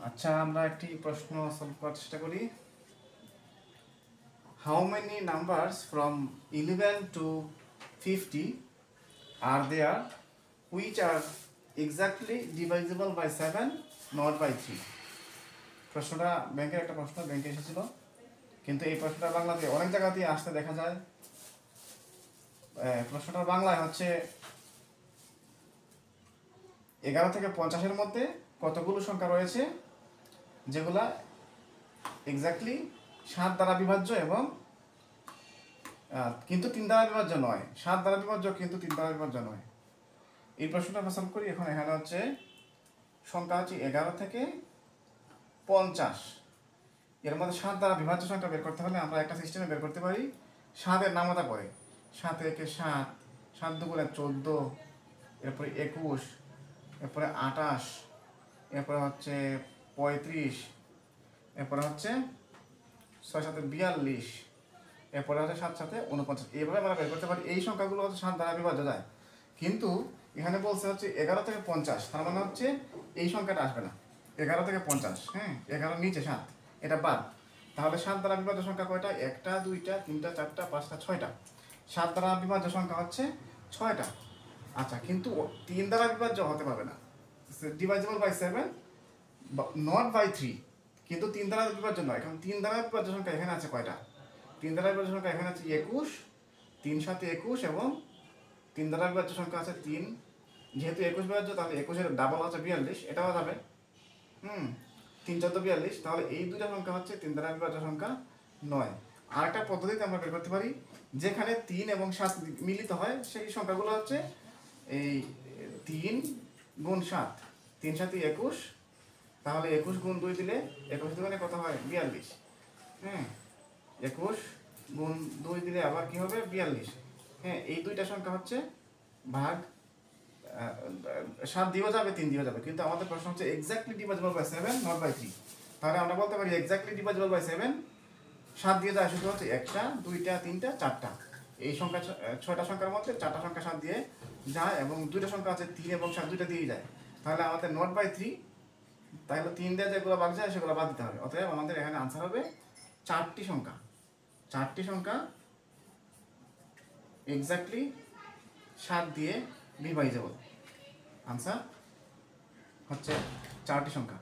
আচ্ছা, আমরা একটি প্রশ্ন সলভ করার চেষ্টা করি। How many numbers from 11 to 50 are there which are exactly divisible by 7 not by 3? প্রশ্নটা ব্যাংকের একটা প্রশ্ন, ব্যাংকে এসেছিল, কিন্তু এই প্রশ্নটা বাংলাতে অনেক জায়গাতেই আসতে দেখা যায়। প্রশ্নটা বাংলায় হচ্ছে 11 থেকে 50-এর মধ্যে কতগুলো সংখ্যা রয়েছে যেগুলা এক্স্যাক্টলি 7 দ্বারা বিভাজ্য এবং কিন্তু 3 দ্বারা বিভাজ্য নয়। 7 দ্বারা বিভাজ্য কিন্তু 3 দ্বারা বিভাজ্য নয়। এই প্রশ্নটা আমরা সলভ করি। এখন এখানে হচ্ছে সংখ্যা হচ্ছে 11 থেকে 50, এর মধ্যে 7 দ্বারা বিভাজ্য সংখ্যা বের করতে হলে আমরা একটা সিস্টেমে বের করতে পারি। 7-এর নামতা পড়ে 7 একে 7, 7 দুগুণে 14, এরপরে 21, এরপরে 28, এরপরে হচ্ছে 35, এরপরে হচ্ছে 6 7 42, এরপরে হচ্ছে 7 7 49। এইভাবে আমরা বের করতে পারি। এই সংখ্যাগুলো হচ্ছে 7 দ্বারা বিভাজ্য যায়, কিন্তু এখানে বলছে হচ্ছে 11 থেকে 50, তার মানে হচ্ছে এই সংখ্যাটা আসবে না। 11 থেকে 50, হ্যাঁ, 11 নিচে 7, এটা বাদ। তাহলে 7 দ্বারা বিভাজ্য সংখ্যা কয়টা? 1টা 2টা 3টা 4টা 5টা 6টা। 7 দ্বারা বিভাজ্য সংখ্যা হচ্ছে 6টা। আচ্ছা, কিন্তু 3 দ্বারা বিভাজ্য হতে পারবে না, ডিভাইজেবল বাই 7 নট বাই 3, কিন্তু 3 দ্বারা বিভাজ্য নয়। কারণ 3 দ্বারা বিভাজ্য সংখ্যা এখানে আছে কয়টা? 3 দ্বারা বিভাজ্য সংখ্যা এখানে আছে 21, 3 7 21, এবং 3 দ্বারা বিভাজ্য সংখ্যা আছে 3। যেহেতু 21 বিভাজ্য, তাহলে 21-এর ডাবল হচ্ছে 42, এটাও যাবে। 3 14 42, তাহলে এই দুইটা সংখ্যা হচ্ছে 3 দ্বারা বিভাজ্য সংখ্যা নয়। আর একটা পদ্ধতিতে আমরা বের করতে পারি, যেখানে 3 এবং 7 মিলিত হয় সেই সংখ্যাগুলো হচ্ছে এই 3 গুণ 7, 3 7 21, তাহলে 21 গুণ 2 দিলে 21 দুগুণে কত হয়? 42। 21 গুণ 2 দিলে আবার কি হবে? 42। হ্যাঁ, এই দুইটা সংখ্যা হচ্ছে ভাগ 7 দিয়েও যাবে, 3 দিয়েও যাবে, কিন্তু আমাদের প্রশ্ন হচ্ছে exactly divisible by 7 not by 3। তাহলে আমরা বলতে পারি এক্স্যাক্টলি ডিভাইজেবল বাই 7 7 দিয়ে যায় শুধু হচ্ছে 1টা 2টা 3টা 4টা। এই সংখ্যা 6টা সংখ্যার মধ্যে 4টা সংখ্যা 7 দিয়ে যায়, এবং 2টা সংখ্যা আছে 3 এবং 7 দুইটা দিয়েই যায়। তাহলে আমাদের নট বাই 3, তাহলে 3 দিয়ে যেগুলো বাদ যায় সেগুলো বাদ দিতে হবে। অতএব আমাদের এখানে আনসার হবে 4টি সংখ্যা। 4টি সংখ্যা এক্স্যাক্টলি 7 দিয়ে ডিভাইজেবল। আনসার হচ্ছে 4টি সংখ্যা।